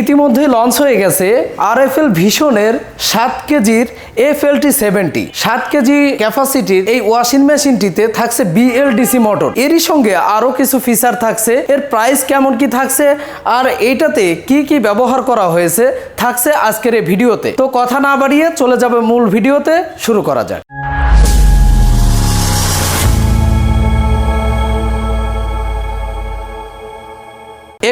ইতিমধ্যে লঞ্চ হয়ে গেছে RFL ভিশনের 7 কেজির FLT70 7 কেজি ক্যাপাসিটির এই ওয়াশিং মেশিনটিতে থাকছে BLDC মোটর। এরই সঙ্গে আরো কিছু ফিচার থাকছে, এর প্রাইস কেমন কি থাকছে আর এইটাতে কি কি ব্যবহার করা হয়েছে থাকছে আজকের এই ভিডিওতে। তো কথা না বাড়িয়ে চলে যাবে মূল ভিডিওতে, শুরু করা যাক।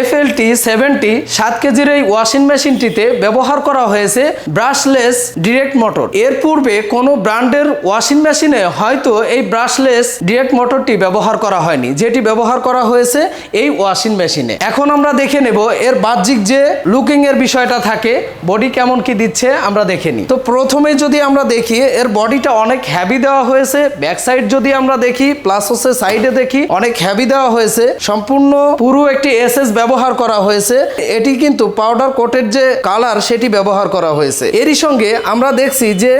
FLT70 7 কেজির এই ওয়াশিং মেশিনটিতে ব্যবহার করা হয়েছে ব্রাশলেস ডিরেক্ট মোটর। এর পূর্বে কোনো ব্র্যান্ডের ওয়াশিং মেশিনে হয়তো এই ব্রাশলেস ডিরেক্ট মোটরটি ব্যবহার করা হয়নি, যেটি ব্যবহার করা হয়েছে এই ওয়াশিং মেশিনে। এখন আমরা দেখে নেব এর বাহ্যিক যে লুকিং এর বিষয়টা থাকে, বডি কেমন কি দিচ্ছে আমরা দেখে নিই। তো প্রথমে যদি আমরা দেখি এর বডিটা অনেক হেভি দেওয়া হয়েছে, ব্যাক সাইড যদি আমরা দেখি প্লাস হচ্ছে সাইডে দেখি অনেক হেভি দেওয়া হয়েছে, সম্পূর্ণ পুরো একটি এসএস ব্যবহার করা হয়েছে। এটি কিন্তু পাউডার কোটের যে কালার সেটি ব্যবহার করা হয়েছে। এরই সঙ্গে আমরা দেখছি যে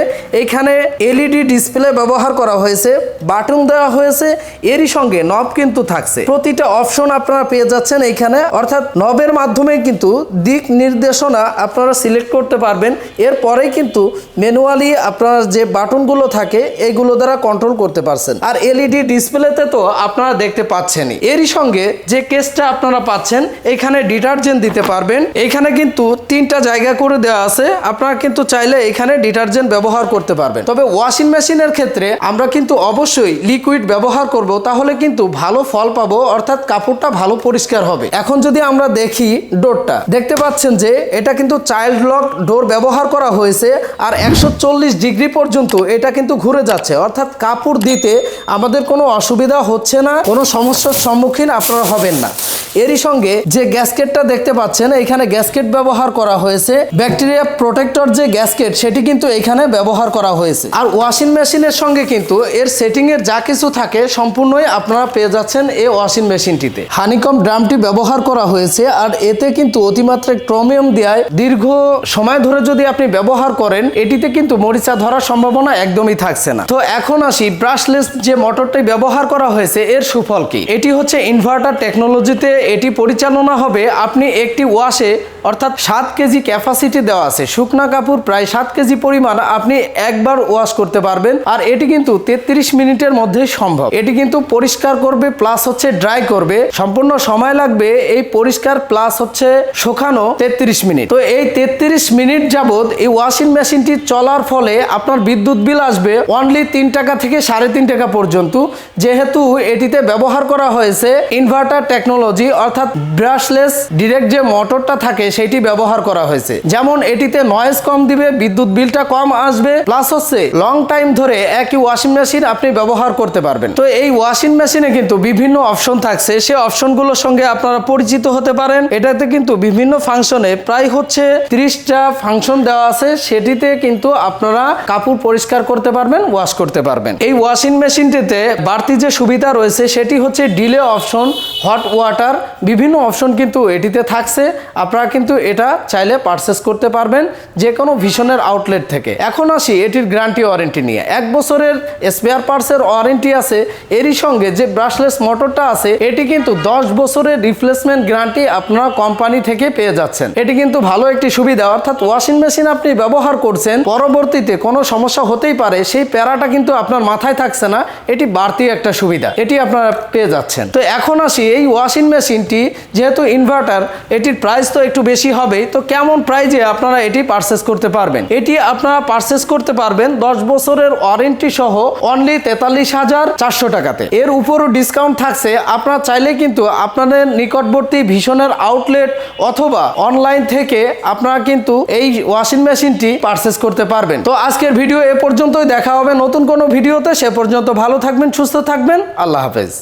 এখানে এলইডি ডিসপ্লে ব্যবহার করা হয়েছে, বাটন দেওয়া হয়েছে, এরই সঙ্গে নব কিন্তু থাকছে। প্রতিটা অপশন আপনারা পেয়ে যাচ্ছেন এইখানে, অর্থাৎ নবের মাধ্যমে কিন্তু দিক নির্দেশনা আপনারা সিলেক্ট করতে পারবেন। এরপরেই কিন্তু ম্যানুয়ালি আপনার যে বাটনগুলো থাকে এইগুলো দ্বারা কন্ট্রোল করতে পারছেন। আর এলইডি ডিসপ্লেতে তো আপনারা দেখতে পাচ্ছেনই। এরই সঙ্গে যে কেসটা আপনারা পাচ্ছেন, এখানে ডিটারজেন্ট দিতে পারবেন। এখানে কিন্তু 3টা জায়গা করে দেওয়া আছে, আপনারা কিন্তু চাইলে এখানে ডিটারজেন্ট ব্যবহার করতে পারবেন। তবে ওয়াশিং মেশিনের ক্ষেত্রে আমরা কিন্তু অবশ্যই লিকুইড ব্যবহার করব, তাহলে কিন্তু ভালো ফল পাবো, অর্থাৎ কাপড়টা ভালো পরিষ্কার হবে। এখন যদি আমরা দেখি ডোরটা, দেখতে পাচ্ছেন যে এটা কিন্তু চাইল্ড লক ডোর ব্যবহার করা হয়েছে। আর 140 ডিগ্রি পর্যন্ত এটা কিন্তু ঘুরে যাচ্ছে, অর্থাৎ কাপড় দিতে আমাদের কোনো অসুবিধা হচ্ছে না, কোনো সমস্যার সম্মুখীন আপনারা হবেন না। এরই সঙ্গে যে গ্যাসকেটটা দেখতে পাচ্ছেন, এখানে গ্যাসকেট ব্যবহার করা হয়েছে, ব্যাকটেরিয়া প্রোটেক্টর যে গ্যাসকেট সেটি কিন্তু এখানে ব্যবহার করা হয়েছে। আর ওয়াশিং মেশিনের সঙ্গে কিন্তু এর সেটিং এর যা কিছু থাকে সম্পূর্ণই আপনারা পেয়ে যাচ্ছেন এই ওয়াশিং মেশিনটিতে। হানিকম ড্রামটি ব্যবহার করা হয়েছে, আর এতে কিন্তু অতিমাত্রায় ক্রোমিয়াম দেয়। দীর্ঘ সময় ধরে যদি আপনি ব্যবহার করেন, এটিতে কিন্তু মরিচা ধরার সম্ভাবনা একদমই থাকছে না। তো এখন আসি ব্রাশলেস যে মোটরটি ব্যবহার করা হয়েছে, এর সুফল কি। এটি হচ্ছে ইনভার্টার টেকনোলজিতে এটি পরিচালনা হবে। আপনি একটি ওয়াশে, অর্থাৎ 7 কেজি ক্যাপাসিটি দেওয়া আছে, শুকনা কাপড় প্রায় 7 কেজি পরিমাণ আপনি একবার ওয়াশ করতে পারবেন। আর এটি কিন্তু 33 মিনিটের মধ্যেই সম্ভব। এটি কিন্তু পরিষ্কার করবে প্লাস হচ্ছে ড্রাই করবে, সম্পূর্ণ সময় লাগবে এই পরিষ্কার প্লাস হচ্ছে শুকানো 33 মিনিট। তো এই 33 মিনিট যাবত এই ওয়াশিং মেশিনটি চলার ফলে আপনার বিদ্যুৎ বিল আসবে অনলি 3 টাকা থেকে 3.5 টাকা পর্যন্ত, যেহেতু এটিতে ব্যবহার করা হয়েছে ইনভার্টার টেকনোলজি, অর্থাৎ ব্রাশলেস ডিরেক্ট যে মোটরটা থাকে সেটি ব্যবহার করা হয়েছে। যেমন এটিতে নয়েজ কম দিবে, বিদ্যুৎ বিলটা কম আসবে, প্লাস হচ্ছে লং টাইম ধরে একই ওয়াশিং মেশিন আপনি ব্যবহার করতে পারবেন। তো এই ওয়াশিং মেশিনে কিন্তু বিভিন্ন অপশন থাকছে, সেই অপশনগুলোর সঙ্গে আপনারা পরিচিত হতে পারেন। এটাতে কিন্তু বিভিন্ন ফাংশনে প্রায় হচ্ছে 30টা ফাংশন দেওয়া আছে, সেটিতে কিন্তু আপনারা কাপড় পরিষ্কার করতে পারবেন, ওয়াশ করতে পারবেন। এই ওয়াশিং মেশিনটিতে বাড়তি যে সুবিধা রয়েছে সেটি হচ্ছে ডিলে অপশন, হট ওয়াটার, বিভিন্ন অপশন কিন্তু এটিতে থাকছে। আপনারা কিন্তু এটা চাইলে পারচেস করতে পারবেন যে কোনো ভিশনের আউটলেট থেকে। এখন আসি এটির গ্যারান্টি ওয়ারেন্টি নিয়ে। 1 বছরের স্পেয়ার পার্টসের ওয়ারেন্টি আছে। এরই সঙ্গে যে ব্রাশলেস মোটরটা আছে এটি কিন্তু 10 বছরের রিপ্লেসমেন্ট গ্যারান্টি আপনারা কোম্পানি থেকে পেয়ে যাচ্ছেন। এটি কিন্তু ভালো একটি সুবিধা, অর্থাৎ ওয়াশিং মেশিন আপনি ব্যবহার করছেন, পরবর্তীতে কোনো সমস্যা হতেই পারে, সেই প্যারাটা কিন্তু আপনার মাথায় থাকছে না। এটি বাড়তি একটা সুবিধা, এটি আপনারা পেয়ে যাচ্ছেন। তো এখন আসি এই ওয়াশিং মেশিনটি যেহেতু ইনভার্টার, এটির প্রাইস তো একটু বেশি হবে। তো কেমন প্রাইজে আপনারা এটি পারচেস করতে পারবেন? এটি আপনারা পারচেস করতে পারবেন 10 বছরের ওয়ারেন্টি সহ অনলি 43,400 টাকাতে। এর উপরও ডিসকাউন্ট থাকছে। আপনারা চাইলে কিন্তু আপনাদের নিকটবর্তী ভিশনের আউটলেট অথবা অনলাইন থেকে আপনারা কিন্তু এই ওয়াশিং মেশিনটি পারচেস করতে পারবেন। তো আজকের ভিডিও এ পর্যন্তই, দেখা হবে নতুন কোনো ভিডিওতে। সে পর্যন্ত ভালো থাকবেন, সুস্থ থাকবেন, আল্লাহ হাফেজ।